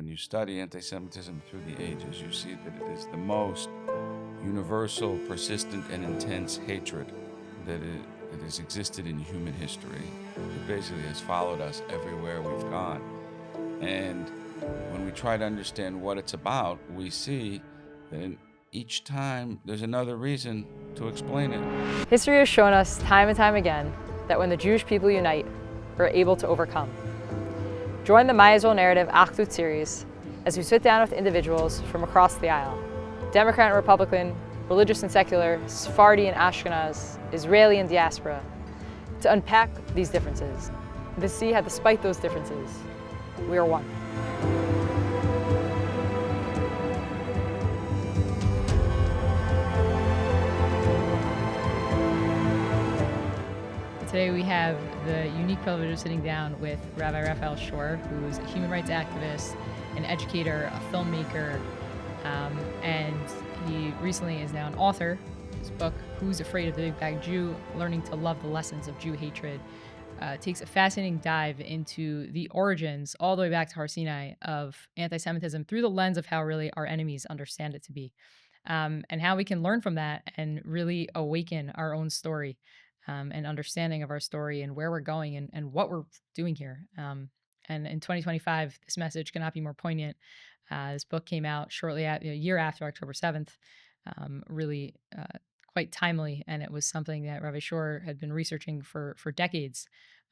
when you study anti-Semitism through the ages, you see that it is the most universal, persistent, and intense hatred that has existed in human history. It basically has followed us everywhere we've gone. And when we try to understand what it's about, we see that each time there's another reason to explain it. History has shown us time and time again that when the Jewish people unite, we're able to overcome. Join the My Israel Narrative acclaimed series as we sit down with individuals from across the aisle, Democrat and Republican, religious and secular, Sephardi and Ashkenaz, Israeli and diaspora, to unpack these differences, and to see how despite those differences, we are one. Today we have the unique privilege of sitting down with Rabbi Raphael Shore, who's a human rights activist, an educator, a filmmaker, and he recently is now an author. His book, Who's Afraid of the Big Bad Jew? Learning to Love the Lessons of Jew Hatred, takes a fascinating dive into the origins, all the way back to Har Sinai, of anti-Semitism through the lens of how really our enemies understand it to be, and how we can learn from that and really awaken our own story. And understanding of our story and where we're going and what we're doing here. And in 2025, this message cannot be more poignant. This book came out shortly a year after October 7th, really quite timely. And it was something that Rabbi Shore had been researching for decades,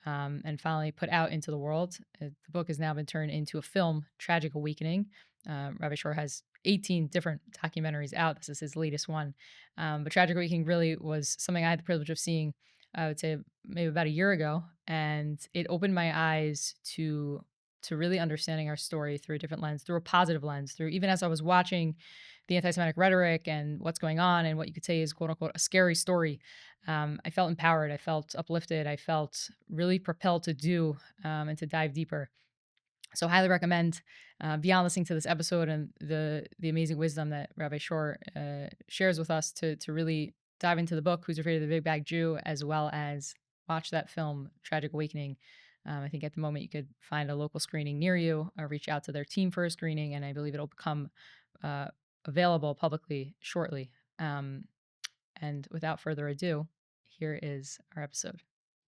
and finally put out into the world. The book has now been turned into a film, Tragic Awakening. Rabbi Shore has 18 different documentaries out. This is his latest one. But Tragic Awakening really was something I had the privilege of seeing, I would say maybe about a year ago. And it opened my eyes to really understanding our story through a different lens, through a positive lens, through even as I was watching the anti-Semitic rhetoric and what's going on and what you could say is quote unquote a scary story. I felt empowered. I felt uplifted. I felt really propelled to do and to dive deeper. So highly recommend, beyond listening to this episode and the amazing wisdom that Rabbi Shore shares with us, to really dive into the book, Who's Afraid of the Big Bad Jew, as well as watch that film, Tragic Awakening. I think at the moment you could find a local screening near you or reach out to their team for a screening, and I believe it'll become available publicly shortly. And without further ado, here is our episode.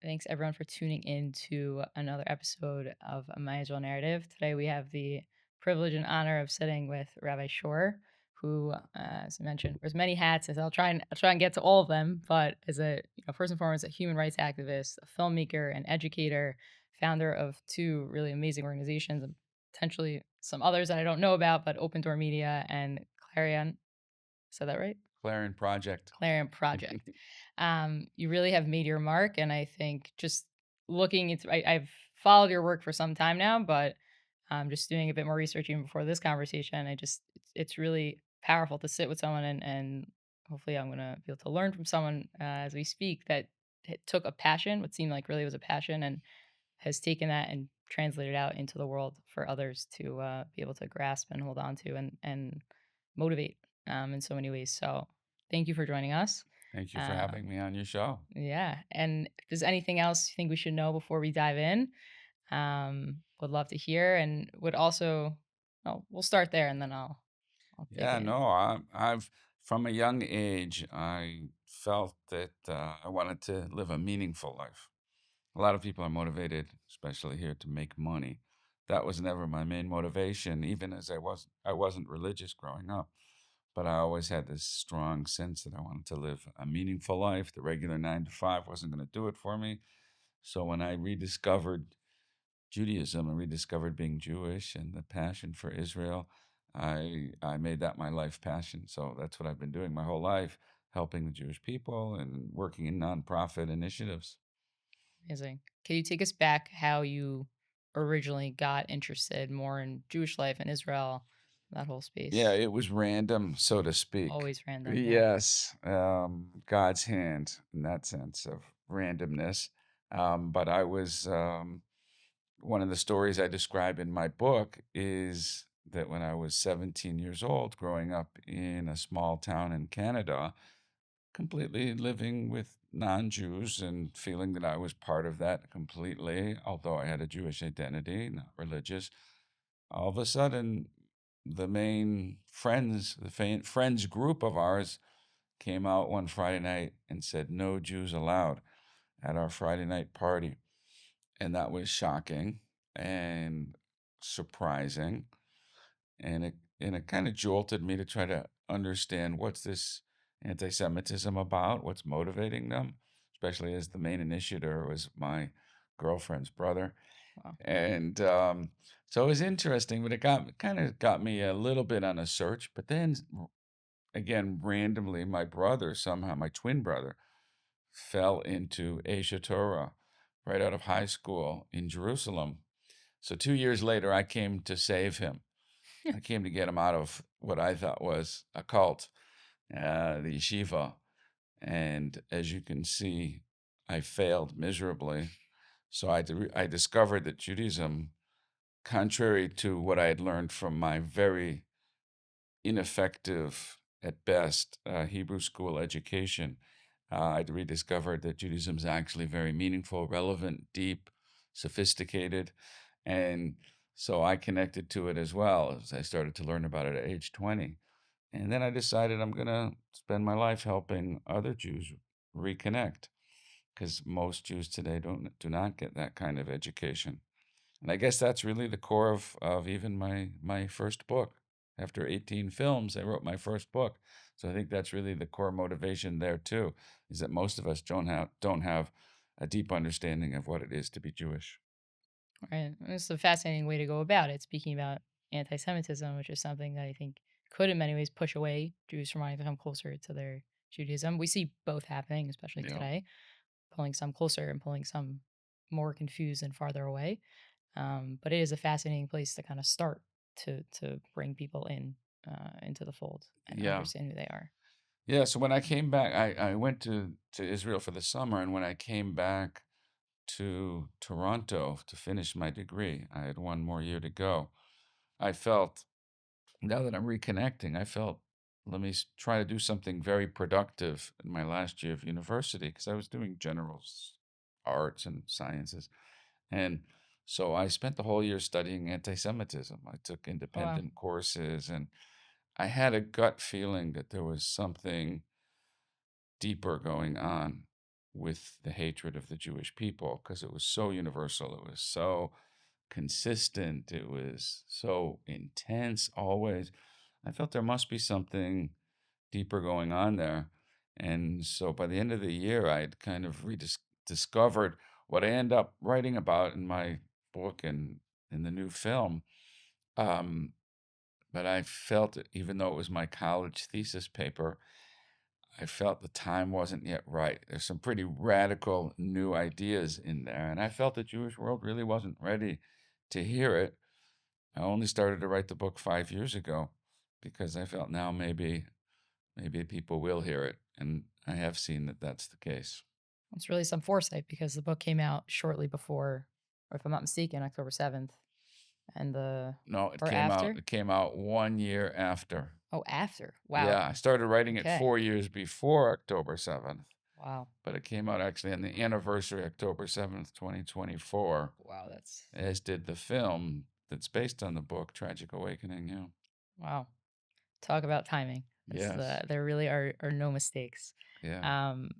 Thanks everyone for tuning in to another episode of My Israel Narrative. Today we have the privilege and honor of sitting with Rabbi Shore, who, as I mentioned, wears many hats. As I'll try and get to all of them, but as first and foremost, a human rights activist, a filmmaker, an educator, founder of two really amazing organizations, and potentially some others that I don't know about, but OpenDor Media and Clarion. Said that right? Clarion Project. Clarion Project. You really have made your mark, and I think just looking into, I've followed your work for some time now, but just doing a bit more research even before this conversation, it's really powerful to sit with someone and hopefully I'm going to be able to learn from someone as we speak that took a passion, what seemed like really was a passion, and has taken that and translated out into the world for others to be able to grasp and hold on to and motivate in so many ways. So thank you for joining us. Thank you for having me on your show. Yeah. And if there's anything else you think we should know before we dive in, would love to hear, and would also, we'll start there and then I'll take Yeah, it. no, I've from a young age, I felt that I wanted to live a meaningful life. A lot of people are motivated, especially here, to make money. That was never my main motivation, even as I wasn't religious growing up. But I always had this strong sense that I wanted to live a meaningful life. The regular 9 to 5 wasn't going to do it for me. So when I rediscovered Judaism and rediscovered being Jewish and the passion for Israel, I made that my life passion. So that's what I've been doing my whole life, helping the Jewish people and working in nonprofit initiatives. Amazing. Can you take us back how you originally got interested more in Jewish life in Israel, that whole space? Yeah, it was random, so to speak. Always random. Yes, God's hand in that sense of randomness. But I was one of the stories I describe in my book is that when I was 17 years old, growing up in a small town in Canada, completely living with non-Jews and feeling that I was part of that completely, although I had a Jewish identity, not religious. all of a sudden, the main friends group of ours came out one Friday night and said, "No Jews allowed," at our Friday night party. And that was shocking and surprising. And it kind of jolted me to try to understand what's this anti Semitism about, what's motivating them, especially as the main initiator was my girlfriend's brother. Wow. And so it was interesting, but it got me a little bit on a search. But then again, randomly, my brother, somehow, my twin brother, fell into Asia Torah right out of high school in Jerusalem. So 2 years later, I came to save him. I came to get him out of what I thought was a cult, the yeshiva. And as you can see, I failed miserably. So I discovered that Judaism, contrary to what I had learned from my very ineffective, at best, Hebrew school education, I'd rediscovered that Judaism is actually very meaningful, relevant, deep, sophisticated. And so I connected to it as well as I started to learn about it at age 20. And then I decided I'm going to spend my life helping other Jews reconnect, because most Jews today do not get that kind of education. And I guess that's really the core of even my first book. After 18 films, I wrote my first book. So I think that's really the core motivation there too, is that most of us don't have a deep understanding of what it is to be Jewish. Right. It's a fascinating way to go about it, speaking about anti Semitism, which is something that I think could, in many ways, push away Jews from wanting to come closer to their Judaism. We see both happening, especially Yeah. today, pulling some closer and pulling some more confused and farther away. But it is a fascinating place to kind of start to bring people in into the fold and Yeah. understand who they are. Yeah. So when I came back, I went to Israel for the summer. And when I came back to Toronto to finish my degree, I had one more year to go. I felt, now that I'm reconnecting, I felt, let me try to do something very productive in my last year of university, because I was doing general arts and sciences. And so I spent the whole year studying anti Semitism. I took Oh, wow. independent courses, and I had a gut feeling that there was something deeper going on with the hatred of the Jewish people, because it was so universal. It was so consistent. It was so intense always. I felt there must be something deeper going on there. And so by the end of the year, I'd kind of rediscovered what I end up writing about in my book and in the new film. Um, but I felt, even though it was my college thesis paper, I felt the time wasn't yet right. There's some pretty radical new ideas in there. And I felt the Jewish world really wasn't ready to hear it. I only started to write the book 5 years ago, because I felt now maybe people will hear it. And I have seen that that's the case. It's really some foresight because the book came out shortly before, or if I'm not mistaken, October 7th. And the, No, or after? it came out 1 year after. Oh, after. Wow. Yeah, I started writing it Okay. 4 years before October 7th, Wow. but it came out actually on the anniversary, October 7th, 2024, Wow. That's, as did the film that's based on the book, Tragic Awakening. Yeah. wow. Talk about timing. Yes. There really are no mistakes. Yeah. Um,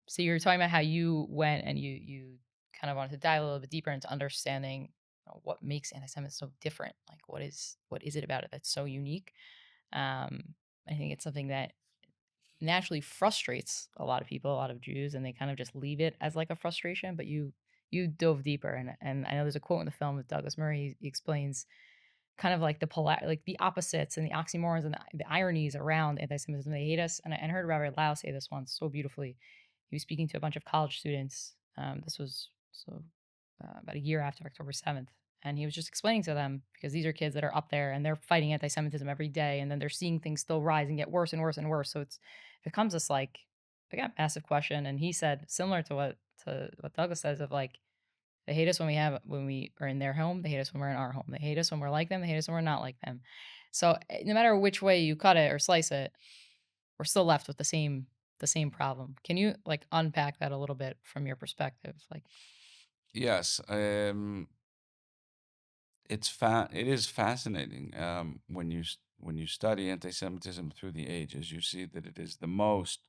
so you were talking about how you went and you kind of wanted to dive a little bit deeper into understanding what makes anti-Semitism so different. Like what is it about it that's so unique? Um, I think it's something that naturally frustrates a lot of people, a lot of Jews, and they kind of just leave it as like a frustration. But you dove deeper, and I know there's a quote in the film with Douglas Murray. He explains kind of like like the opposites and the oxymorons and the ironies around anti-Semitism. They hate us, and I heard Rabbi Lau say this once so beautifully. He was speaking to a bunch of college students. This was about a year after October 7th, and he was just explaining to them, because these are kids that are up there and they're fighting anti-Semitism every day, and then they're seeing things still rise and get worse and worse and worse. So it becomes this like, again, massive question. And he said, similar to what Douglas says, of like, they hate us when we are in their home. They hate us when we're in our home. They hate us when we're like them. They hate us when we're not like them. So no matter which way you cut it or slice it, we're still left with the same problem. Can you like unpack that a little bit from your perspective? Like, Yes. it is fascinating when you study anti-Semitism through the ages. You see that it is the most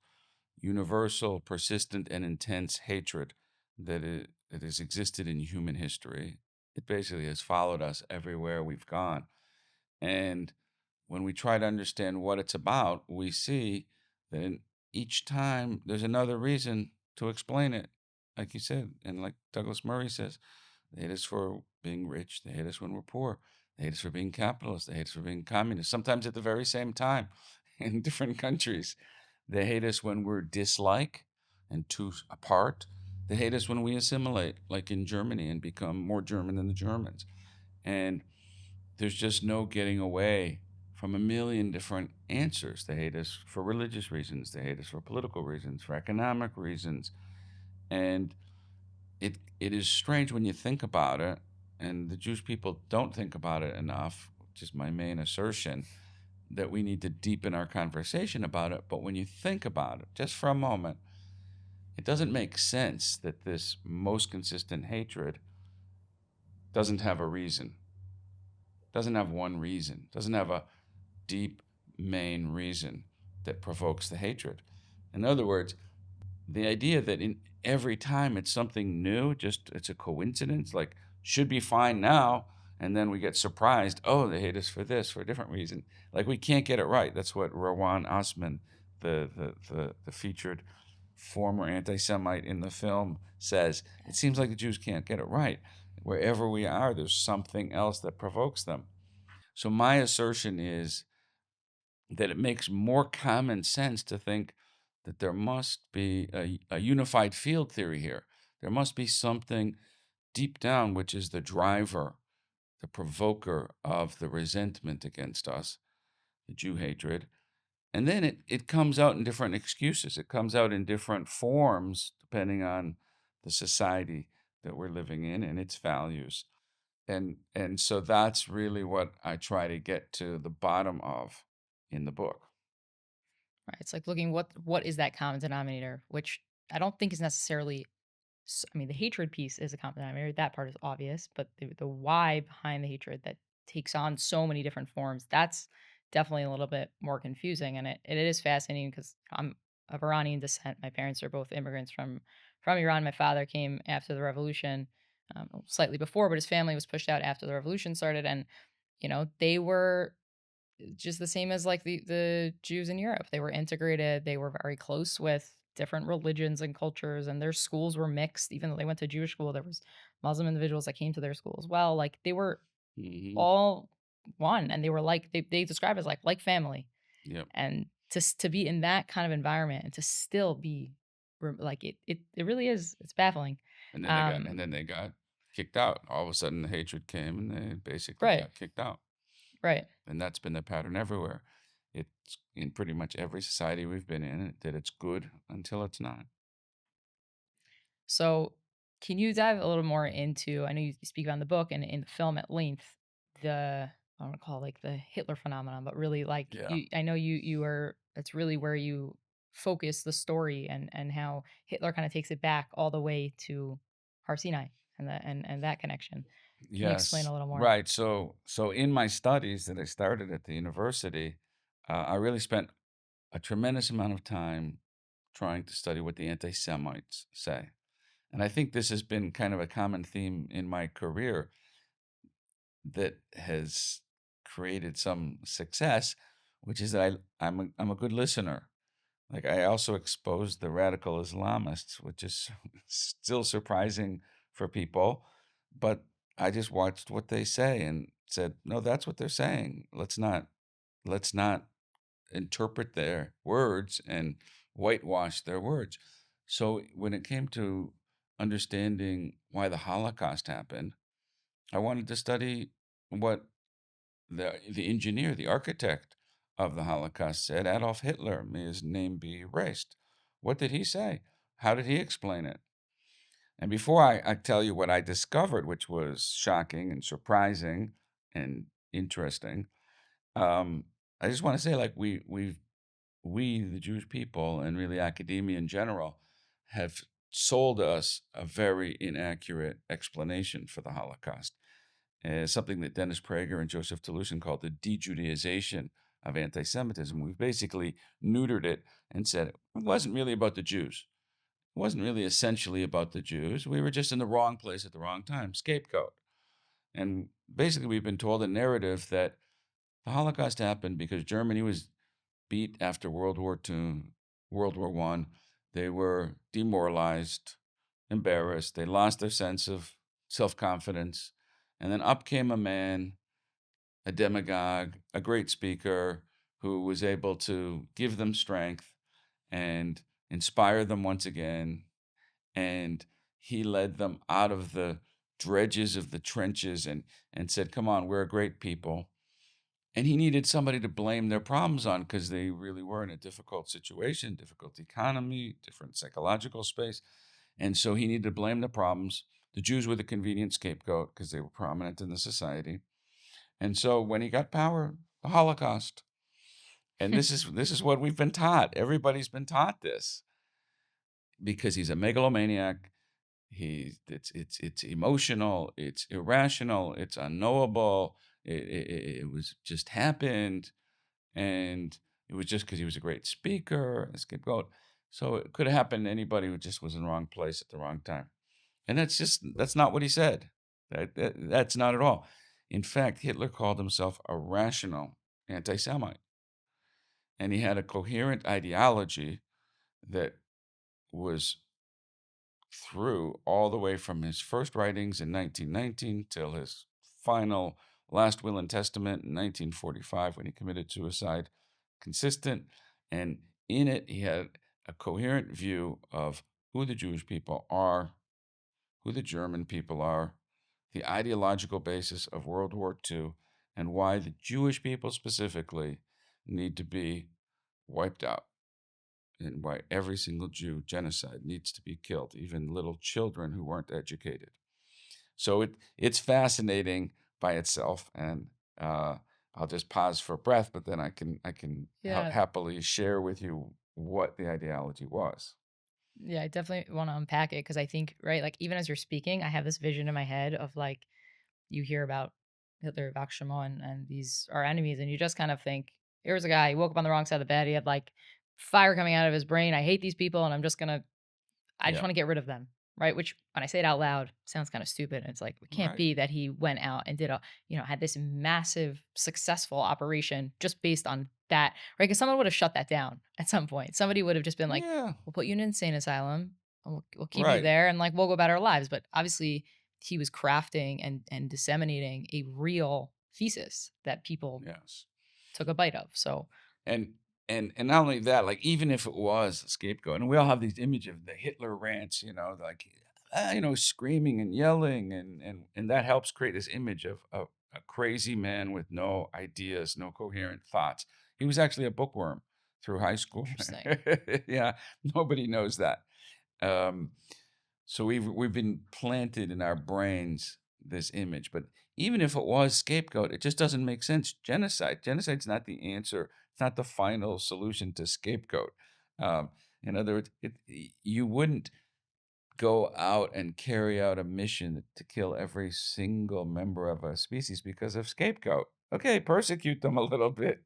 universal, persistent, and intense hatred that has existed in human history. It basically has followed us everywhere we've gone. And when we try to understand what it's about, we see that in each time there's another reason to explain it. Like you said, and like Douglas Murray says, they hate us for being rich. They hate us when we're poor. They hate us for being capitalists. They hate us for being communists, sometimes at the very same time in different countries. They hate us when we're dislike and too apart. They hate us when we assimilate, like in Germany, and become more German than the Germans. And there's just no getting away from a million different answers. They hate us for religious reasons. They hate us for political reasons, for economic reasons. And it is strange when you think about it, and the Jewish people don't think about it enough, which is my main assertion, that we need to deepen our conversation about it. But when you think about it, just for a moment, it doesn't make sense that this most consistent hatred doesn't have a reason, doesn't have one reason, doesn't have a deep main reason that provokes the hatred. In other words, the idea that in every time it's something new, just it's a coincidence, like should be fine now, and then we get surprised. Oh, they hate us for this for a different reason. Like we can't get it right. That's what Rowan Osman, the featured former anti-Semite in the film, says. It seems like the Jews can't get it right. Wherever we are, there's something else that provokes them. So my assertion is that it makes more common sense to think that there must be a unified field theory here. There must be something deep down which is the driver, the provoker of the resentment against us, the Jew hatred. And then it comes out in different excuses. It comes out in different forms depending on the society that we're living in and its values. And so that's really what I try to get to the bottom of in the book. Right. It's like looking what is that common denominator, which I don't think is necessarily. I mean, the hatred piece is a common denominator. That part is obvious, but the why behind the hatred that takes on so many different forms, that's definitely a little bit more confusing. And it is fascinating because I'm of Iranian descent. My parents are both immigrants from Iran. My father came after the revolution, slightly before, but his family was pushed out after the revolution started, and they were just the same as like the Jews in Europe. They were integrated. They were very close with different religions and cultures, and their schools were mixed. Even though they went to Jewish school, there was Muslim individuals that came to their school as well. Like they were Hmm. all one, and they were like they describe it as like family. Yep. And to be in that kind of environment and to still be like it really is, it's baffling. And Um, then they got kicked out. All of a sudden, the hatred came, and they basically right, got kicked out. right. And that's been the pattern everywhere. It's in pretty much every society we've been in that it's good until it's not. So, can you dive a little more into? I know you speak about in the book and in the film at length the I don't want to call it like the Hitler phenomenon, but really like Yeah. you. I know you are. That's really where you focus the story and how Hitler kind of takes it back all the way to Har Sinai and that connection. Can you explain Yes. a little more? Right. So in my studies that I started at the university, I really spent a tremendous amount of time trying to study what the anti-Semites say. And I think this has been kind of a common theme in my career that has created some success, which is that I'm a good listener. Like I also exposed the radical Islamists, which is still surprising for people, but I just watched what they say and said, no, that's what they're saying. Let's not interpret their words and whitewash their words. So when it came to understanding why the Holocaust happened, I wanted to study what the engineer, the architect of the Holocaust said. Adolf Hitler, may his name be erased. What did he say? How did he explain it? And before I tell you what I discovered, which was shocking and surprising and interesting, I just want to say, like we the Jewish people and really academia in general have sold us a very inaccurate explanation for the Holocaust. something that Dennis Prager and Joseph Toulousain called the de-Judaization of anti-Semitism. We've basically neutered it and said it wasn't really about the Jews. It wasn't really essentially about the Jews. We were just in the wrong place at the wrong time, scapegoat. And basically, we've been told a narrative that the Holocaust happened because Germany was beat after World War II, World War I. They were demoralized, embarrassed. They lost their sense of self-confidence. And then up came a man, a demagogue, a great speaker who was able to give them strength and inspire them once again. And he led them out of the dredges of the trenches and said, come on, we're a great people. And he needed somebody to blame their problems on because they really were in a difficult situation, difficult economy, different psychological space. And so he needed to blame the problems. The Jews were the convenient scapegoat because they were prominent in the society. And so when he got power, the Holocaust. And this is what we've been taught. Everybody's been taught this because he's a megalomaniac. It's emotional, it's irrational, it's unknowable. It was just happened, and it was just because he was a great speaker, a scapegoat. So it could have happened to anybody who just was in the wrong place at the wrong time. And that's not what he said. That's not at all. In fact, Hitler called himself a rational anti-Semite, and he had a coherent ideology that was through all the way from his first writings in 1919 till his final last will and testament in 1945 when he committed suicide, consistent. And in it, he had a coherent view of who the Jewish people are, who the German people are, the ideological basis of World War II, and why the Jewish people specifically need to be wiped out, and why every single Jew, genocide, needs to be killed, even little children who weren't educated. So it's fascinating by itself, and I'll just pause for breath, but then I can Yeah. happily share with you what the ideology was. Yeah, I definitely want to unpack it because I think, right, like even as you're speaking, I have this vision in my head of like you hear about Hitler, Vakshimo, and these are enemies, and you just kind of think, here's a guy, he woke up on the wrong side of the bed, he had like fire coming out of his brain. I hate these people, and I just Yeah, want to get rid of them. Right. Which when I say it out loud sounds kind of stupid. It's like, it can't right. be that he went out and did had this massive successful operation just based on that. Right. Because someone would have shut that down at some point. Somebody would have just been like, Yeah, we'll put you in an insane asylum and we'll keep you right. there and like we'll go about our lives. But obviously, he was crafting and disseminating a real thesis that people Yes. took a bite of. So, And and not only that, like even if it was a scapegoat, and we all have these image of the Hitler rants, like screaming and yelling, and that helps create this image of a crazy man with no ideas, no coherent thoughts. He was actually a bookworm through high school. interesting. Yeah, nobody knows that. Um, so we've been planted in our brains this image, but even if it was scapegoat, it just doesn't make sense. Genocide's not the answer. It's not the final solution to scapegoat. Um, in other words, you wouldn't go out and carry out a mission to kill every single member of a species because of scapegoat. Okay, persecute them a little bit,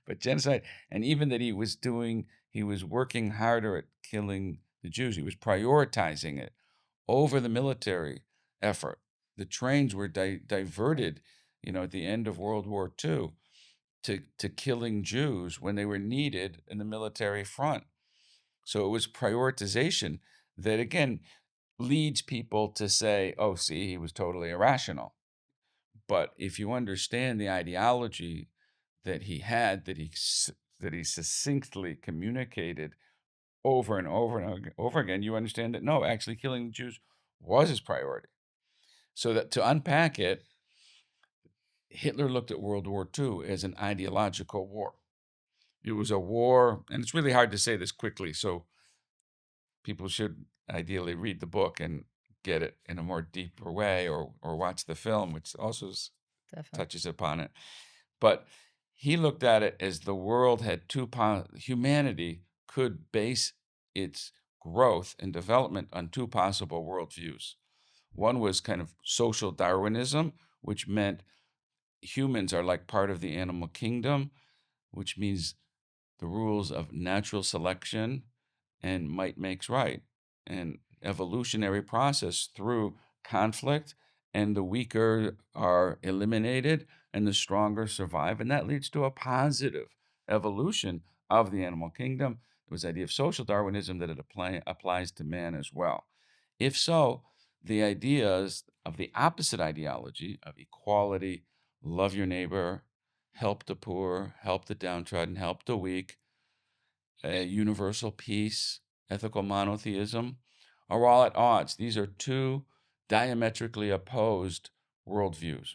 but genocide, and even that he was working harder at killing the Jews. He was prioritizing it over the military effort. The trains were diverted, at the end of World War II to killing Jews when they were needed in the military front. So it was prioritization that, again, leads people to say, oh, see, he was totally irrational. But if you understand the ideology that he had, that he succinctly communicated over and over and over again, you understand that no, actually killing the Jews was his priority. So that to unpack it, Hitler looked at World War II as an ideological war. It was a war, and it's really hard to say this quickly, so people should ideally read the book and get it in a more deeper way, or watch the film, which also Definitely. touches upon it. But he looked at it as the world had humanity could base its growth and development on two possible worldviews. One was kind of social Darwinism, which meant humans are like part of the animal kingdom, which means the rules of natural selection and might makes right, and evolutionary process through conflict, and the weaker are eliminated and the stronger survive, and that leads to a positive evolution of the animal kingdom. There was the idea of social Darwinism that it applies to man as well. If so, the ideas of the opposite ideology of equality, love your neighbor, help the poor, help the downtrodden, help the weak, universal peace, ethical monotheism, are all at odds. These are two diametrically opposed worldviews.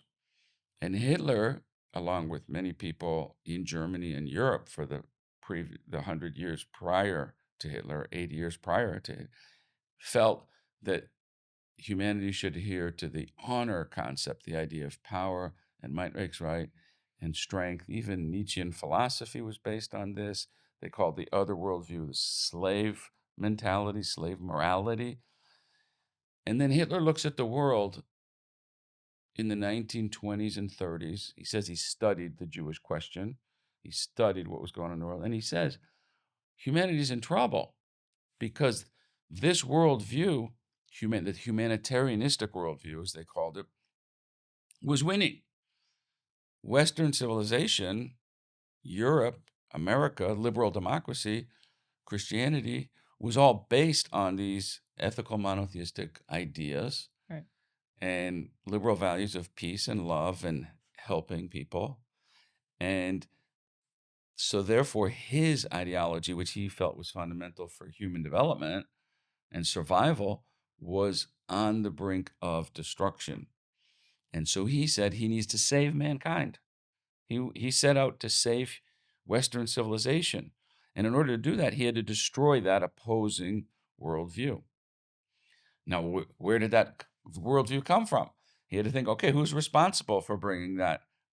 And Hitler, along with many people in Germany and Europe for the 100 years prior to Hitler, 80 years prior to it, felt that humanity should adhere to the honor concept, the idea of power and might makes right and strength. Even Nietzschean philosophy was based on this. They called the other worldview the slave mentality, slave morality. And then Hitler looks at the world in the 1920s and 30s. He says he studied the Jewish question. He studied what was going on in the world. And he says humanity's in trouble because this worldview, the humanitarianistic worldview, as they called it, was winning. Western civilization, Europe, America, liberal democracy, Christianity was all based on these ethical monotheistic ideas Right. and liberal values of peace and love and helping people. And so therefore his ideology, which he felt was fundamental for human development and survival, was on the brink of destruction. And so he said he needs to save mankind. He set out to save Western civilization. And in order to do that, he had to destroy that opposing worldview. Now, where did that worldview come from? He had to think, okay, who's responsible for bringing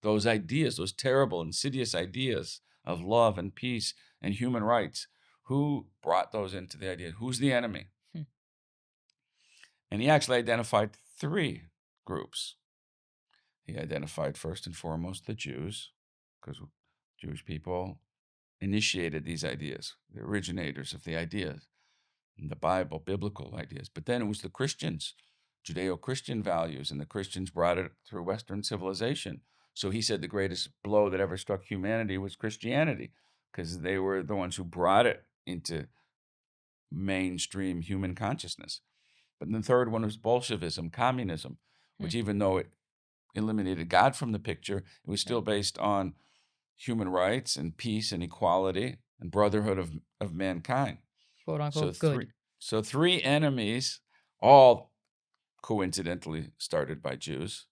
those ideas, those terrible, insidious ideas of love and peace and human rights? Who brought those into the idea? Who's the enemy? And he actually identified three groups. He identified first and foremost the Jews, because Jewish people initiated these ideas, the originators of the ideas, in the Bible, biblical ideas. But then it was the Christians, Judeo-Christian values, and the Christians brought it through Western civilization. So he said the greatest blow that ever struck humanity was Christianity, because they were the ones who brought it into mainstream human consciousness. But the third one was Bolshevism, communism, which even though it eliminated God from the picture, it was still based on human rights and peace and equality and brotherhood of mankind. Quote unquote So good. three enemies, all coincidentally started by Jews,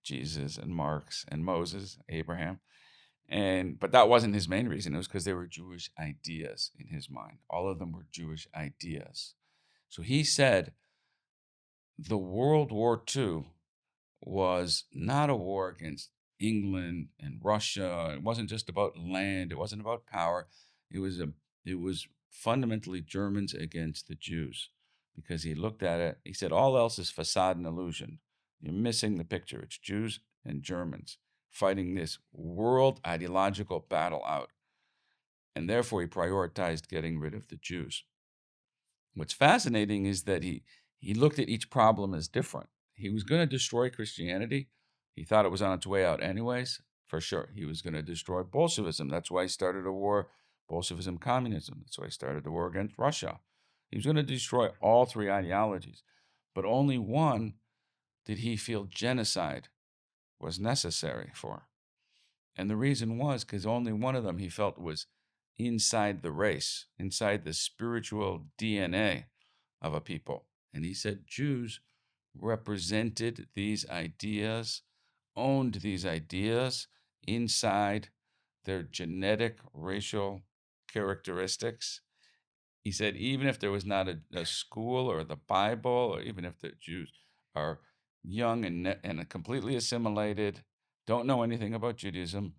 Jesus and Marx and Moses, Abraham. But that wasn't his main reason. It was because they were Jewish ideas in his mind. All of them were Jewish ideas. So he said the World War II was not a war against England and Russia. It wasn't just about land. It wasn't about power. It was fundamentally Germans against the Jews, because he looked at it. He said all else is facade and illusion. You're missing the picture. It's Jews and Germans fighting this world ideological battle out. And therefore he prioritized getting rid of the Jews. What's fascinating is that he looked at each problem as different. He was going to destroy Christianity. He thought it was on its way out anyways, for sure. He was going to destroy Bolshevism. That's why he started a war, Bolshevism, communism. That's why he started the war against Russia. He was going to destroy all three ideologies, but only one did he feel genocide was necessary for. And the reason was because only one of them he felt was inside the race, inside the spiritual DNA of a people. And he said Jews represented these ideas, owned these ideas inside their genetic racial characteristics. He said even if there was not a school or the Bible, or even if the Jews are young and completely assimilated, don't know anything about Judaism,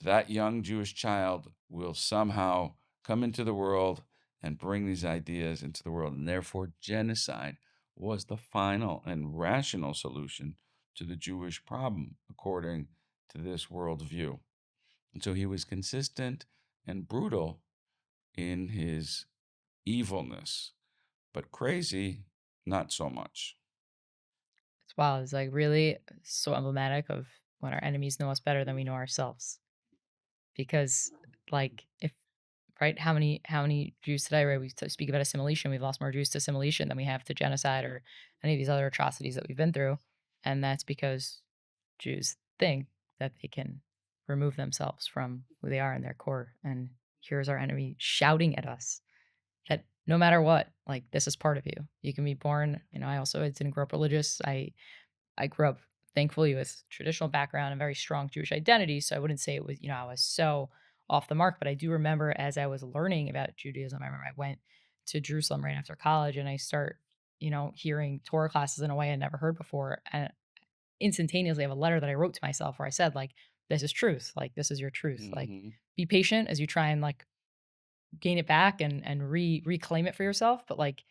that young Jewish child will somehow come into the world and bring these ideas into the world. And therefore, genocide was the final and rational solution to the Jewish problem according to this worldview. And so he was consistent and brutal in his evilness, but crazy, not so much. It's wild. It's like really so emblematic of when our enemies know us better than we know ourselves. Because like if right, how many Jews today, right? Speak about assimilation. We've lost more Jews to assimilation than we have to genocide or any of these other atrocities that we've been through. And that's because Jews think that they can remove themselves from who they are in their core. And here's our enemy shouting at us that no matter what, like this is part of you. You can be born, I didn't grow up religious. I grew up thankfully with traditional background and very strong Jewish identity. So I wouldn't say it was, I was so off the mark, but I do remember as I was learning about Judaism, I remember I went to Jerusalem right after college and I start, hearing Torah classes in a way I never heard before. And instantaneously I have a letter that I wrote to myself where I said, like, this is truth. Like, this is your truth. Like, Mm-hmm. be patient as you try and like gain it back and reclaim it for yourself. But like,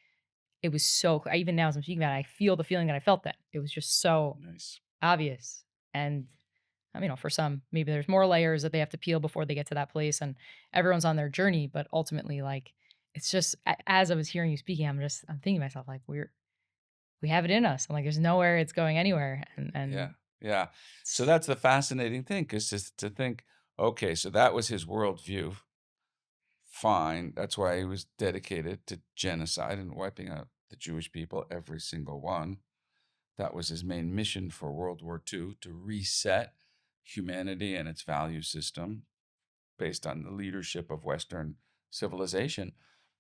it was so, even now as I'm speaking about it, I feel the feeling that I felt then. It was just so Nice. obvious. And for some, maybe there's more layers that they have to peel before they get to that place, and everyone's on their journey. But ultimately, like, it's just as I was hearing you speaking, I'm thinking to myself, like, we have it in us. I'm like, there's nowhere it's going anywhere. Yeah. And Yeah. So it's- that's the fascinating thing, because to think, okay, so that was his worldview. Fine. That's why he was dedicated to genocide and wiping out the Jewish people, every single one. That was his main mission for World War II, to reset humanity and its value system based on the leadership of Western civilization.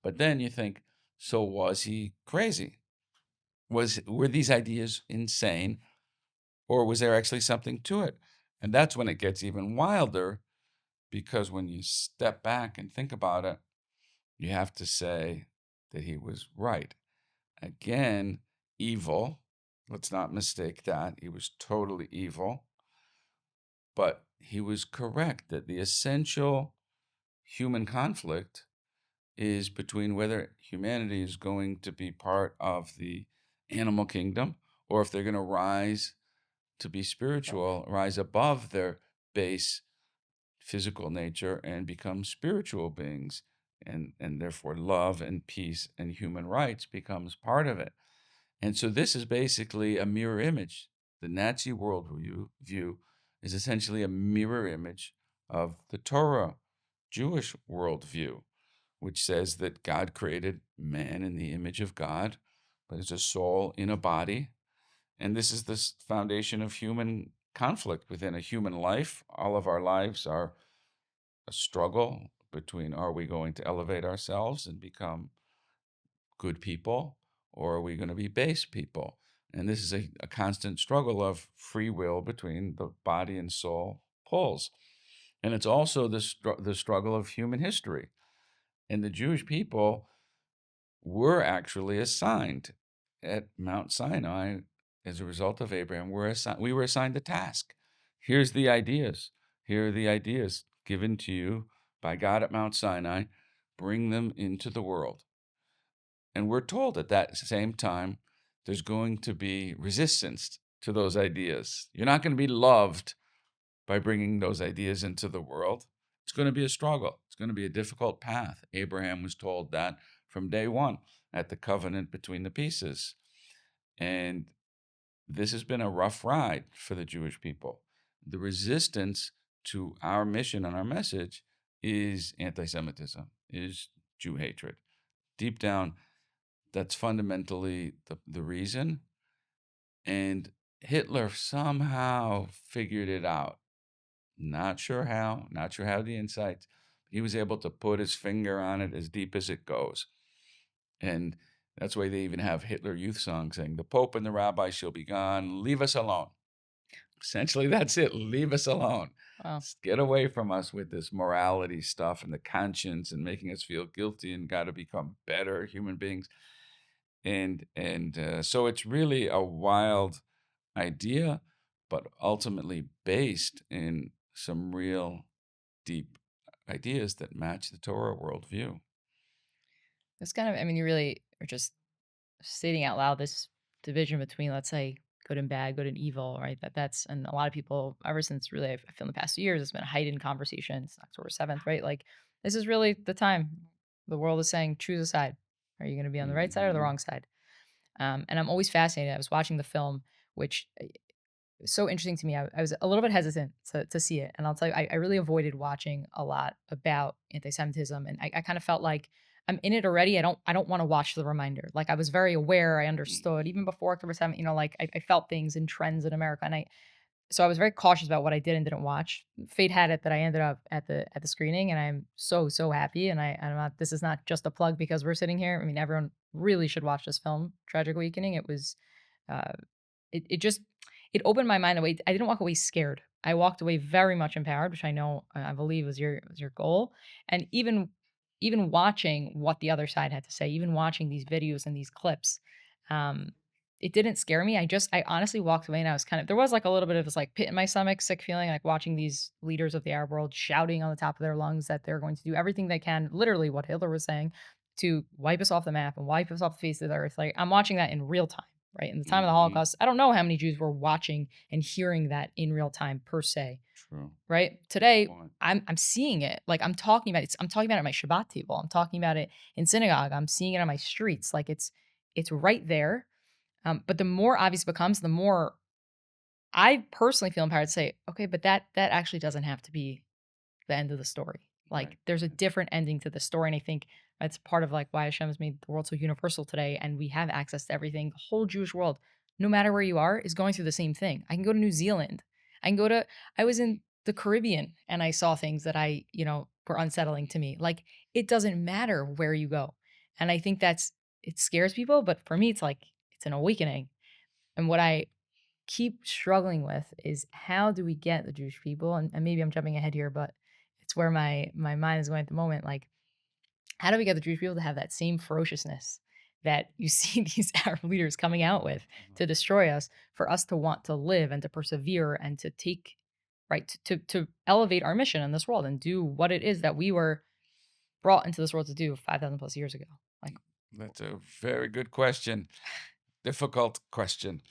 But then you think, so was he crazy? Were these ideas insane, or was there actually something to it? And that's when it gets even wilder, because when you step back and think about it, you have to say that he was right. Again, evil. Let's not mistake that. He was totally evil. But he was correct that the essential human conflict is between whether humanity is going to be part of the animal kingdom, or if they're going to rise to be spiritual, rise above their base physical nature and become spiritual beings. And therefore love and peace and human rights becomes part of it. And so this is basically a mirror image. The Nazi worldview is essentially a mirror image of the Torah Jewish worldview, which says that God created man in the image of God, but as a soul in a body. And this is the foundation of human conflict within a human life. All of our lives are a struggle between, are we going to elevate ourselves and become good people, or are we going to be base people? And this is a constant struggle of free will between the body and soul poles. And it's also the struggle of human history. And the Jewish people were actually assigned at Mount Sinai as a result of Abraham. We were assigned the task. Here's the ideas. Here are the ideas given to you by God at Mount Sinai. Bring them into the world. And we're told at that same time, there's going to be resistance to those ideas. You're not going to be loved by bringing those ideas into the world. It's going to be a struggle. It's going to be a difficult path. Abraham was told that from day one at the covenant between the pieces. And this has been a rough ride for the Jewish people. The resistance to our mission and our message is anti-Semitism, is Jew hatred. Deep down, that's fundamentally the reason. And Hitler somehow figured it out. Not sure how, not sure how the insights. He was able to put his finger on it as deep as it goes. And that's why they even have Hitler Youth songs saying, "The Pope and the Rabbi shall be gone, leave us alone." Essentially, that's it. Leave us alone. wow. Get away from us with this morality stuff and the conscience and making us feel guilty and got to become better human beings. And so it's really a wild idea, but ultimately based in some real deep ideas that match the Torah worldview. It's kind of, you really are just stating out loud this division between, let's say, good and bad, good and evil, right? That's and a lot of people ever since really I feel in the past few years, it's been a heightened conversation. It's October 7th, right? Like this is really the time the world is saying choose a side. Are you going to be on the right side or the Mhm. wrong side? And I'm always fascinated. I was watching the film, which was so interesting to me. I was a little bit hesitant to see it. And I'll tell you, I really avoided watching a lot about anti-Semitism. And I kind of felt like I'm in it already. I don't want to watch the reminder. Like I was very aware, I understood even Mhm. before October 7th, like I felt things and trends in America. And so I was very cautious about what I did and didn't watch. Fate had it that I ended up at the screening, and I'm so happy. And I'm not. This is not just a plug because we're sitting here. I mean, everyone really should watch this film, Tragic Awakening. It was, uh, it just it opened my mind away. I didn't walk away scared. I walked away very much empowered, which I know I believe was your goal. And even watching what the other side had to say, even watching these videos and these clips, um, it didn't scare me. I honestly walked away and I was kind of there was like a little bit of this like pit in my stomach, sick feeling, like watching these leaders of the Arab world shouting on the top of their lungs that they're going to do everything they can, literally what Hitler was saying, to wipe us off the map and wipe us off the face of the earth. Like I'm watching that in real time, right? In the time of the Mhm. Holocaust, I don't know how many Jews were watching and hearing that in real time per se, True. right? Good Today, point. I'm seeing it. Like I'm talking about it. I'm talking about it at my Shabbat table. I'm talking about it in synagogue. I'm seeing it on my streets. Like it's right there. But the more obvious it becomes, the more I personally feel empowered to say, okay, but that actually doesn't have to be the end of the story. Right. Like there's a Right. different ending to the story. And I think that's part of like why Hashem has made the world so universal today and we have access to everything. The whole Jewish world, no matter where you are, is going through the same thing. I can go to New Zealand. I was in the Caribbean and I saw things that were unsettling to me. Like it doesn't matter where you go. And I think it scares people, but for me it's like it's an awakening. And what I keep struggling with is how do we get the Jewish people, and maybe I'm jumping ahead here, but it's where my mind is going at the moment. Like, how do we get the Jewish people to have that same ferociousness that you see these Arab leaders coming out with Mhm. to destroy us, for us to want to live and to persevere and to take right to elevate our mission in this world and do what it is that we were brought into this world to do 5,000 plus years ago. Like, That's a very good question. Difficult question.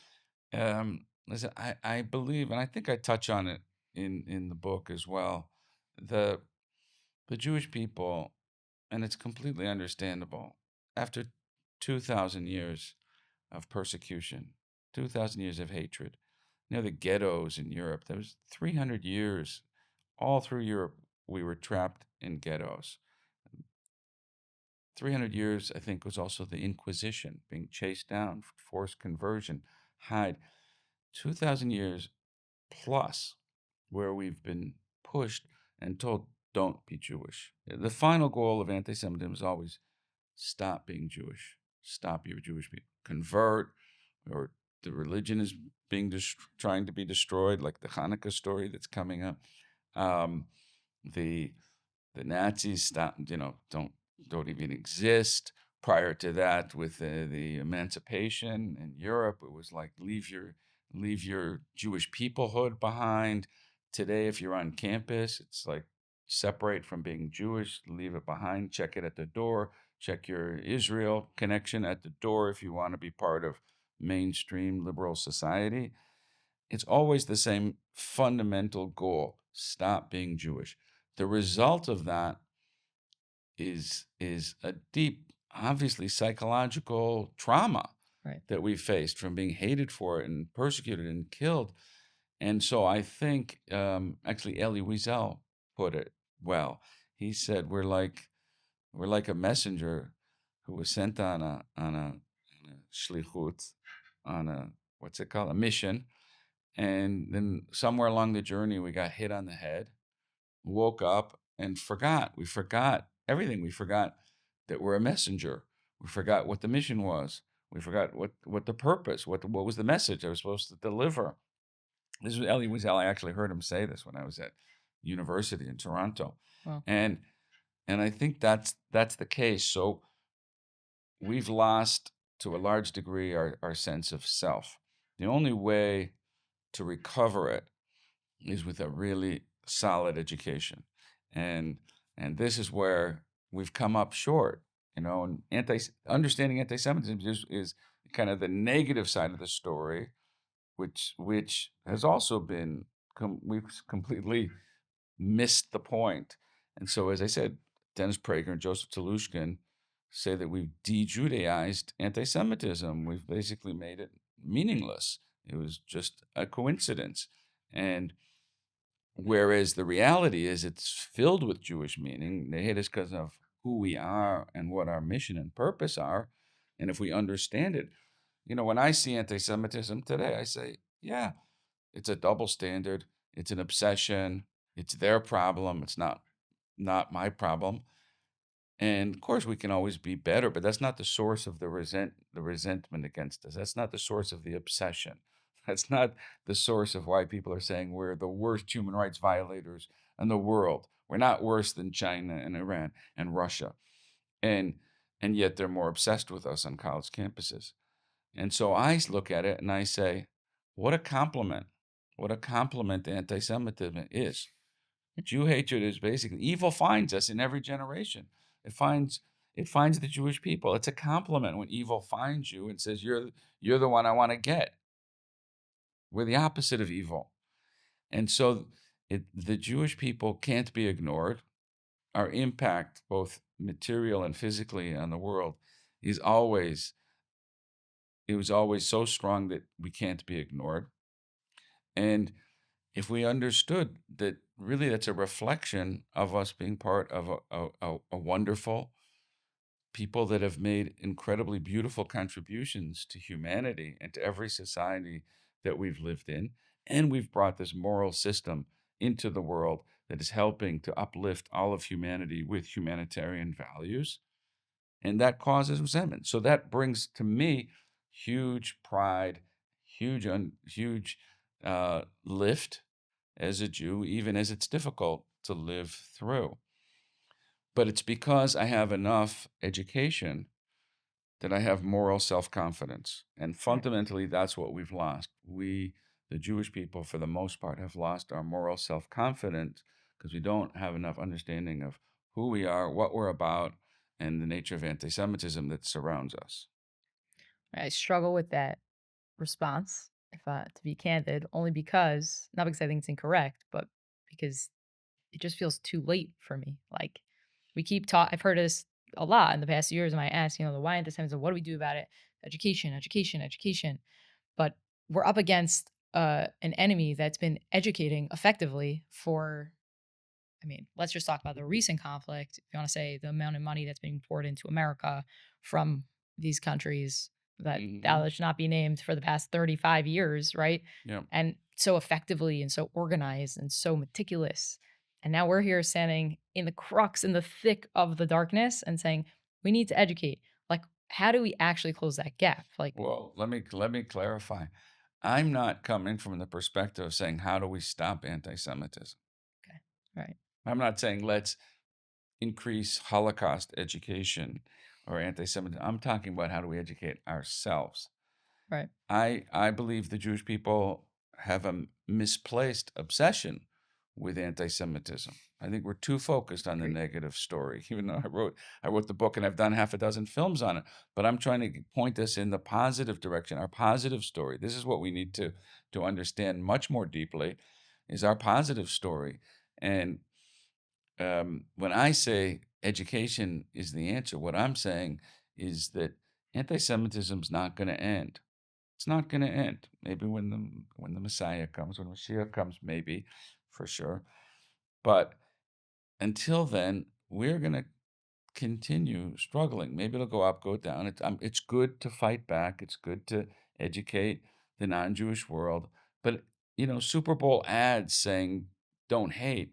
Listen, I believe, and I think I touch on it in the book as well. The the Jewish people, and it's completely understandable. After 2,000 years of persecution, 2,000 years of hatred, the ghettos in Europe. There was 300 years all through Europe. We were trapped in ghettos. 300 years, I think, was also the Inquisition, being chased down, forced conversion, hide. 2,000 years plus where we've been pushed and told, don't be Jewish. The final goal of anti Semitism is always stop being Jewish, stop your Jewish people, convert, or the religion is trying to be destroyed, like the Hanukkah story that's coming up. Um, the the Nazis stop, don't even exist. Prior to that, with the emancipation in Europe, it was like leave your Jewish peoplehood behind. Today, if you're on campus, it's like separate from being Jewish, leave it behind, check it at the door, check your Israel connection at the door if you want to be part of mainstream liberal society. It's always the same fundamental goal: stop being Jewish. The result of that is a deep, obviously psychological trauma right. that we faced from being hated for it and persecuted and killed. And so I think, actually, Elie Wiesel put it well. He said we're like a messenger who was sent on a shlichut, on a, what's it called, a mission, and then somewhere along the journey we got hit on the head, woke up and forgot. We forgot everything. We forgot that we're a messenger. We forgot what the mission was. We forgot what the purpose, what was the message I was supposed to deliver. This was Elie Wiesel. I actually heard him say this when I was at university in Toronto, Well, and I think that's the case. So we've lost to a large degree our sense of self. The only way to recover it is with a really solid education, and this is where we've come up short. And understanding anti-Semitism is kind of the negative side of the story, which has also been we've completely missed the point. And so, as I said, Dennis Prager and Joseph Telushkin say that we've de-Judaized anti-Semitism. We've basically made it meaningless. It was just a coincidence. And whereas the reality is it's filled with Jewish meaning. They hate us because of who we are and what our mission and purpose are. And if we understand it, when I see anti-Semitism today, I say, yeah, it's a double standard. It's an obsession. It's their problem. It's not my problem. And of course, we can always be better, but that's not the source of the resentment against us. That's not the source of the obsession. That's not the source of why people are saying we're the worst human rights violators in the world. We're not worse than China and Iran and Russia, and and yet they're more obsessed with us on college campuses. And so I look at it and I say, what a compliment! What a compliment anti-Semitism is. Jew hatred is basically evil finds us in every generation. It finds the Jewish people. It's a compliment when evil finds you and says you're the one I want to get. We're the opposite of evil. And so the Jewish people can't be ignored. Our impact, both material and physically on the world, is always it was always so strong that we can't be ignored. And if we understood that really that's a reflection of us being part of a wonderful people that have made incredibly beautiful contributions to humanity and to every society that we've lived in, and we've brought this moral system into the world that is helping to uplift all of humanity with humanitarian values, and that causes resentment. So that brings to me huge pride, huge lift as a Jew, even as it's difficult to live through. But it's because I have enough education that I have moral self-confidence. And Right. fundamentally, that's what we've lost. We, the Jewish people, for the most part, have lost our moral self-confidence because we don't have enough understanding of who we are, what we're about, and the nature of anti-Semitism that surrounds us. I struggle with that response, if to be candid, only because not because I think it's incorrect, but because it just feels too late for me. Like we keep talk. I've heard this a lot in the past years. And I ask, the why antisemitism? What do we do about it? Education, education, education. But we're up against an enemy that's been educating effectively for. I mean, let's just talk about the recent conflict. If you want to say the amount of money that's being poured into America from these countries Hmm. that should not be named for the past 35 years, right? Yeah. And so effectively and so organized and so meticulous. And now we're here standing in the crux, in the thick of the darkness and saying, we need to educate. Like, how do we actually close that gap? Like, Well, let me clarify. I'm not coming from the perspective of saying how do we stop anti-Semitism. okay, right, I'm not saying let's increase Holocaust education or anti-Semitism. I'm talking about how do we educate ourselves. right, I believe the Jewish people have a misplaced obsession with anti-Semitism. I think we're too focused on the agreed. negative story. Even though I wrote the book and I've done half a dozen films on it, but I'm trying to point us in the positive direction, our positive story. This is what we need to understand much more deeply, is our positive story. And when I say education is the answer, what I'm saying is that anti-Semitism is not going to end. It's not going to end. Maybe when the Messiah comes, when Mashiach comes, maybe for sure. But until then, we're going to continue struggling. Maybe it'll go up, go down. It's good to fight back. It's good to educate the non-Jewish world. But Super Bowl ads saying "Don't hate"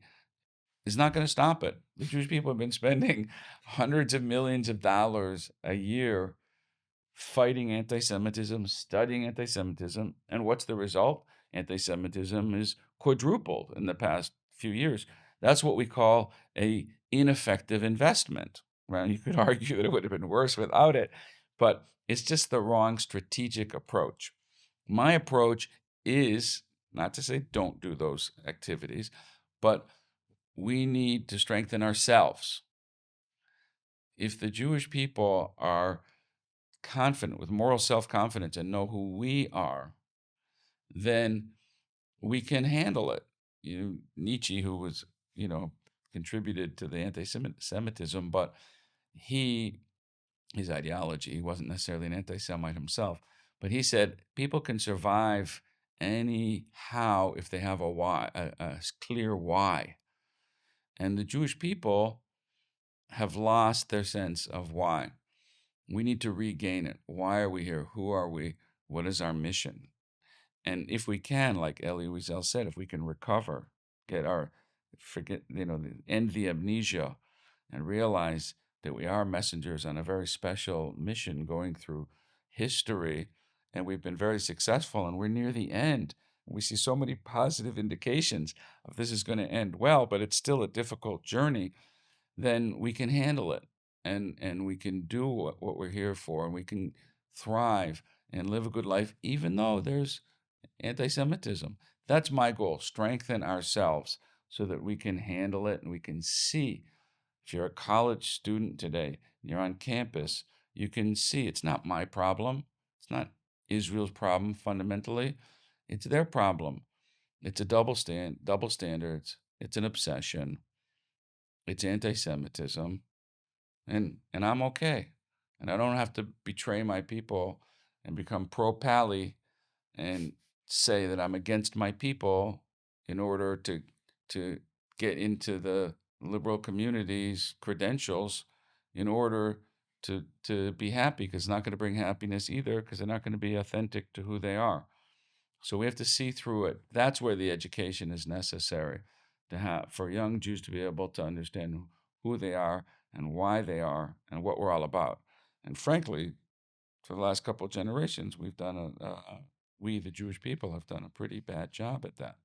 is not going to stop it. The Jewish people have been spending hundreds of millions of dollars a year fighting anti Semitism, studying anti Semitism. And what's the result? Anti Semitism is quadrupled in the past few years. That's what we call a ineffective investment. Well, you could argue that it would have been worse without it, but it's just the wrong strategic approach. My approach is not to say don't do those activities, but we need to strengthen ourselves. If the Jewish people are confident with moral self confidence and know who we are then we can handle it. Nietzsche, who was, you know, contributed to the anti-Semitism, but he his ideology, he wasn't necessarily an anti-Semite himself, but he said people can survive anyhow if they have a why, a clear why. And the Jewish people have lost their sense of why. We need to regain it. Why are we here? Who are we? What is our mission? And if we can, like Elie Wiesel said, if we can recover, get our forget, end the amnesia, and realize that we are messengers on a very special mission going through history, and we've been very successful, and we're near the end. We see so many positive indications of this is going to end well, but it's still a difficult journey. Then we can handle it, and we can do what we're here for, and we can thrive and live a good life, even though there's anti-Semitism. That's my goal. Strengthen ourselves so that we can handle it and we can see. If you're a college student today, you're on campus, you can see it's not my problem. It's not Israel's problem fundamentally. It's their problem. It's a double standards. It's an obsession. It's anti-Semitism. And I'm okay. And I don't have to betray my people and become pro-Pally and say that I'm against my people in order to get into the liberal community's credentials in order to be happy, because it's not going to bring happiness either, because they're not going to be authentic to who they are. So we have to see through it. That's where the education is necessary to have for young Jews to be able to understand who they are and why they are and what we're all about. And frankly, for the last couple of generations, we, the Jewish people, have done a pretty bad job at that.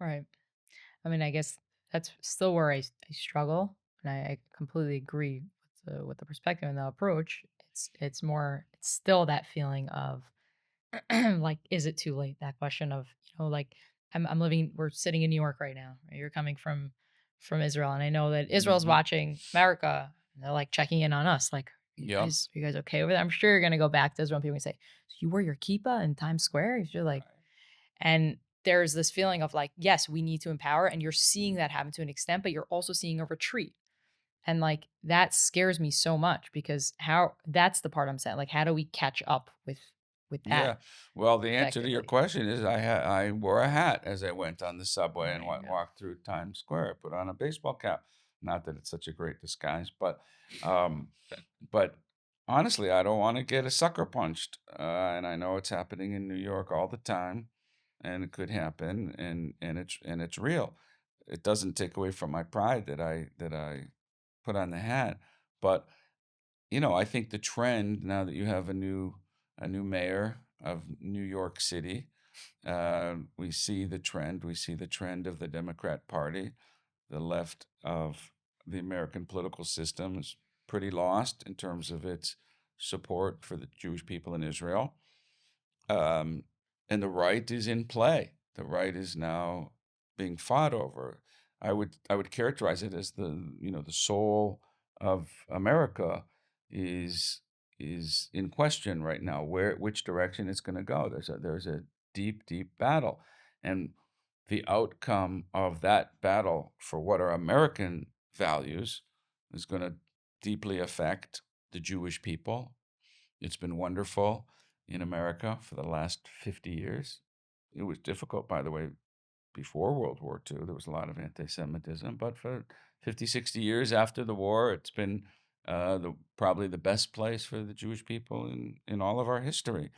Right. I mean, I guess that's still where I struggle, and I completely agree with the perspective and the approach. It's still that feeling of like, is it too late? That question of, like, I'm living, we're sitting in New York right now. Right? You're coming from Israel, and I know that Israel's Hmm. watching America. And they're like checking in on us, like, Yeah. are you guys okay over there? I'm sure you're gonna go back to Israel and people are gonna say, so you wear your kippah in Times Square? You're like, Right. and there's this feeling of like, yes, we need to empower, and you're seeing that happen to an extent, but you're also seeing a retreat. And like that scares me so much because how that's the part I'm saying. Like, how do we catch up with that Yeah. Well, the answer to your effectively? question is I wore a hat as I went on the subway and There you go. walked through Times Square. I put on a baseball cap. Not that it's such a great disguise, um, but honestly, I don't want to get a sucker punched. And I know it's happening in New York all the time, and it could happen, and it's real. It doesn't take away from my pride that I put on the hat, but I think the trend now that you have a new mayor of New York City, we see the trend. We see the trend of the Democrat Party. The left of the American political system is pretty lost in terms of its support for the Jewish people in Israel. Um, and the right is in play. The right is now being fought over. I would characterize it as the soul of America is is in question right now. Which direction it's going to go? There's a deep battle, and the outcome of that battle for what are American values is going to deeply affect the Jewish people. It's been wonderful in America for the last 50 years. It was difficult, by the way, before World War II. There was a lot of anti Semitism, but for 50, 60 years after the war, it's been probably the best place for the Jewish people in all of our history.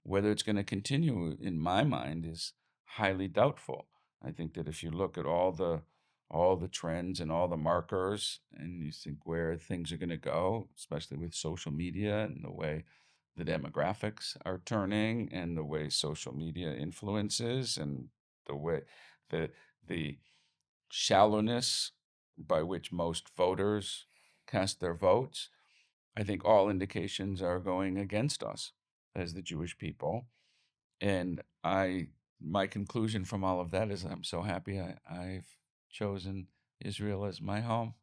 Whether it's going to continue, in my mind, is highly doubtful. I think that if you look at all the trends and all the markers, and you think where things are going to go, especially with social media and the way the demographics are turning, and the way social media influences, and the way the the shallowness by which most voters cast their votes, I think all indications are going against us as the Jewish people. And my conclusion from all of that is I'm so happy I've chosen Israel as my home.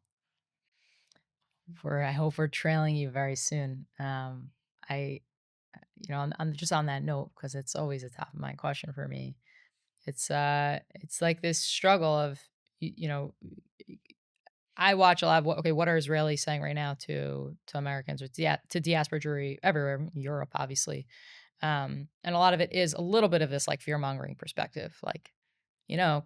I hope we're trailing you very soon. I on just on that note, because it's always a top of mind question for me. It's like this struggle of, you know, I watch a lot of what are Israelis saying right now to Americans or to diaspora Jewry everywhere, Europe, obviously. And a lot of it is a little bit of this like fear mongering perspective, like, you know,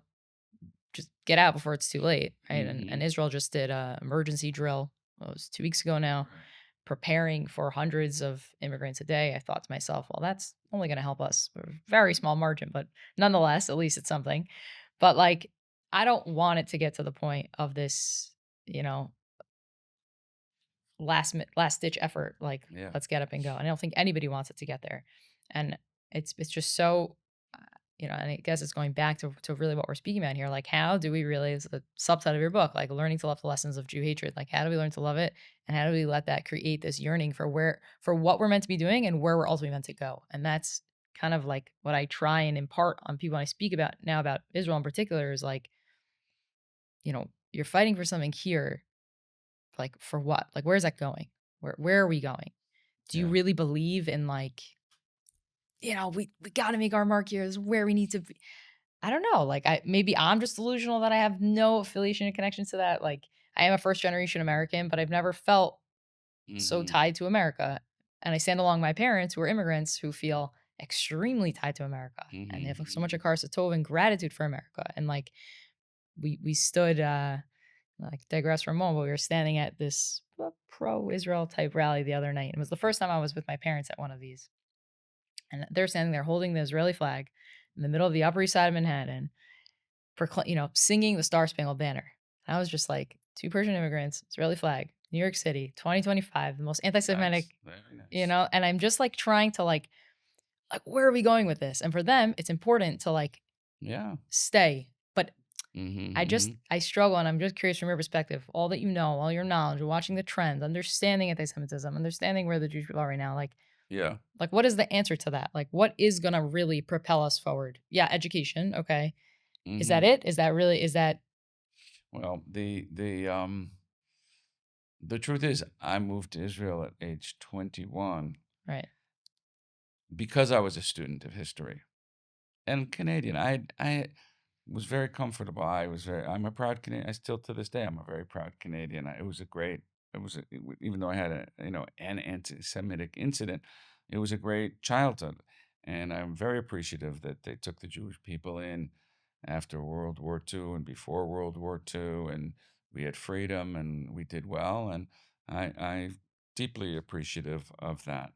just get out before it's too late, right? And Mm-hmm. Israel just did a emergency drill. Well, it was 2 weeks ago now, Right. preparing for hundreds of immigrants a day. I thought to myself, well, that's only going to help us for a very small margin, but nonetheless, at least it's something. But like, I don't want it to get to the point of this, you know, last ditch effort. Like, Yeah. let's get up and go. And I don't think anybody wants it to get there. And it's just so, and I guess it's going back to really what we're speaking about here. Like, how do we really, is the subset of your book, like learning to love the lessons of Jew hatred. Like, how do we learn to love it, and how do we let that create this yearning for what we're meant to be doing and where we're ultimately meant to go? And that's kind of like what I try and impart on people when I speak about now about Israel in particular is like, you're fighting for something here, like for what? Like, where's that going? Where are we going? Do you Yeah. really believe in like, we got to make our mark here. This is where we need to be. I don't know. Like, maybe I'm just delusional that I have no affiliation and connection to that. Like, I am a first generation American, but I've never felt so Mm-hmm. tied to America. And I stand along my parents who are immigrants who feel extremely tied to America. And they Mm-hmm. have so much Akarsa Tov and gratitude for America. And like, we stood like, digress for a moment, but we were standing at this pro-Israel type rally the other night. It was the first time I was with my parents at one of these. And they're standing there holding the Israeli flag in the middle of the Upper East Side of Manhattan, singing the Star Spangled Banner. And I was just like, two Persian immigrants, Israeli flag, New York City, 2025, the most anti-Semitic, Nice. Very nice. and I'm just like trying to like, where are we going with this? And for them, it's important to like Yeah. stay. But Mm-hmm. Mm-hmm. I struggle, and I'm just curious from your perspective, all that you know, all your knowledge, watching the trends, understanding anti-Semitism, understanding where the Jewish people are right now. Yeah. Like, what is the answer to that? Like, what is gonna really propel us forward? Yeah, education. Okay, is that Mm-hmm. it? Is that really? Is that Well, the truth is, I moved to Israel at age 21 right? because I was a student of history and Canadian. I was very comfortable. I'm a proud Canadian. I still to this day, I'm a very proud Canadian. It was a great, it was, a, it w- even though I had an anti-Semitic incident, it was a great childhood. And I'm very appreciative that they took the Jewish people in after World War II and before World War II. And we had freedom and we did well. And I deeply appreciative of that.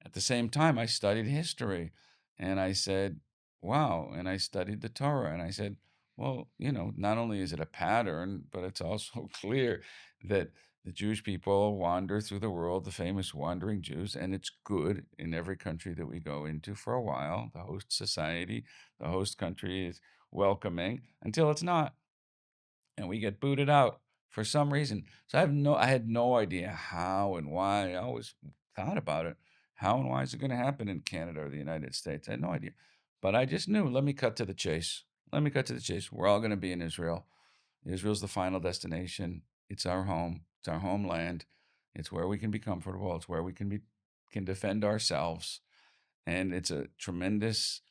At the same time, I studied history and I said, wow. And I studied the Torah and I said, well, not only is it a pattern, but it's also clear that the Jewish people wander through the world, the famous wandering Jews, and it's good in every country that we go into for a while. The host society, the host country is welcoming until it's not and we get booted out for some reason. So I had no idea how and why. I always thought about it. How and why is it going to happen in Canada or the United States? I had no idea. But I just knew, let me cut to the chase. Let me cut to the chase. We're all going to be in Israel. Israel's the final destination. It's our home. It's our homeland. It's where we can be comfortable. It's where we can defend ourselves. And it's a tremendous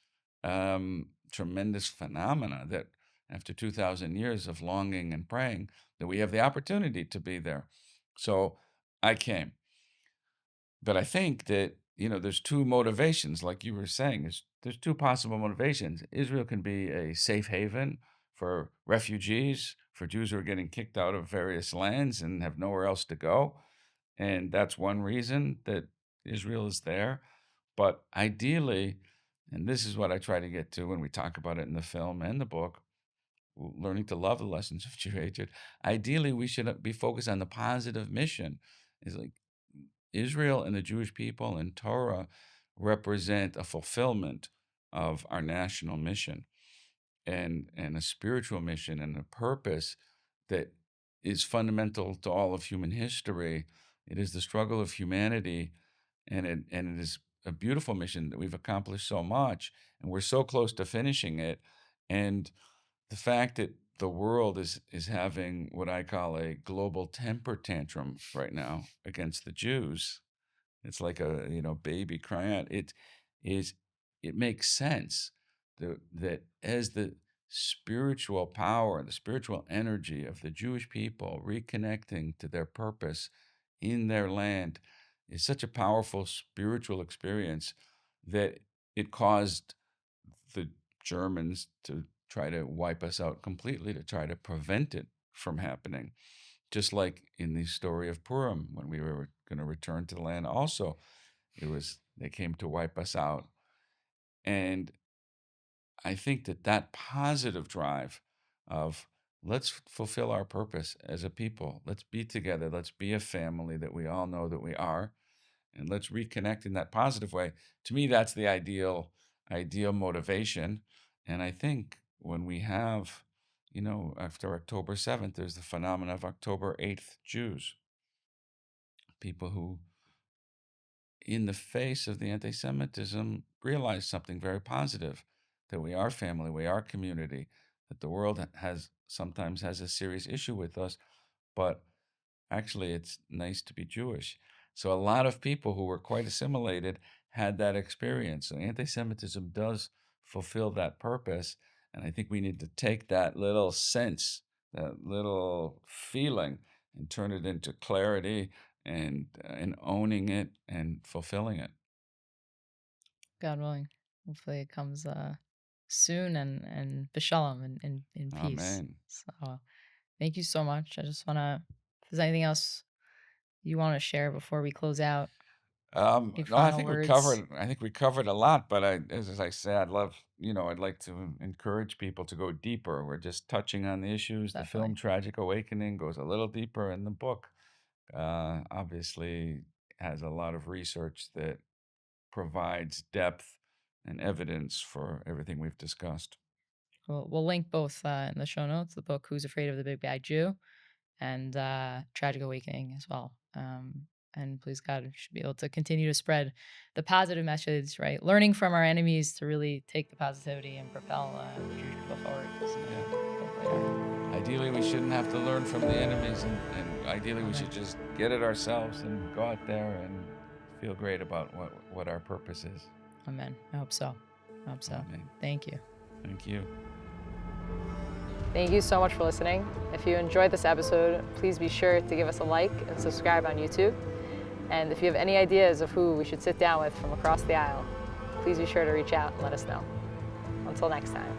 phenomena that after 2,000 years of longing and praying, that we have the opportunity to be there. So I came. But I think that, there's two motivations, like you were saying, there's two possible motivations. Israel can be a safe haven for refugees, for Jews who are getting kicked out of various lands and have nowhere else to go. And that's one reason that Israel is there. But ideally, and this is what I try to get to when we talk about it in the film and the book, learning to love the lessons of Jew hatred. Ideally, we should be focused on the positive mission. Is like Israel and the Jewish people and Torah represent a fulfillment of our national mission and a spiritual mission and a purpose that is fundamental to all of human history. It is the struggle of humanity, and it is a beautiful mission that we've accomplished so much, and we're so close to finishing it. And the fact that the world is having what I call a global temper tantrum right now against the Jews, It's like a baby crying out. It makes sense that as the spiritual power, the spiritual energy of the Jewish people reconnecting to their purpose in their land is such a powerful spiritual experience that it caused the Germans to try to wipe us out completely, to try to prevent it from happening. Just like in the story of Purim, when we were going to return to the land, also, they came to wipe us out. And I think that positive drive of let's fulfill our purpose as a people, let's be together, let's be a family that we all know that we are, and let's reconnect in that positive way. To me, that's the ideal motivation. And I think when we have, after October 7th, there's the phenomenon of October 8th Jews, people who, in the face of the anti-Semitism, realize something very positive, that we are family, we are community, that the world sometimes has a serious issue with us, but actually it's nice to be Jewish. So a lot of people who were quite assimilated had that experience. So anti-Semitism does fulfill that purpose, and I think we need to take that little sense, that little feeling, and turn it into clarity and owning it and fulfilling it. God willing. Hopefully it comes soon and b'shalom and in peace. Amen. So thank you so much. I just want to, if there's anything else you want to share before we close out, any No, I final think we words? covered. I think we covered a lot. But as I said, I'd like to encourage people to go deeper. We're just touching on the issues. The film Definitely. Tragic Awakening goes a little deeper, in the book obviously has a lot of research that provides depth and evidence for everything we've discussed. We'll link both in the show notes, the book Who's Afraid of the Big Bad Jew and Tragic Awakening as well. And please God, we should be able to continue to spread the positive message, right? Learning from our enemies to really take the positivity and propel the Jewish people forward. So, Yeah. Ideally, we shouldn't have to learn from the enemies, and ideally, we should just get it ourselves and go out there and feel great about what our purpose is. Amen. I hope so. Amen. Thank you. Thank you. Thank you so much for listening. If you enjoyed this episode, please be sure to give us a like and subscribe on YouTube. And if you have any ideas of who we should sit down with from across the aisle, please be sure to reach out and let us know. Until next time.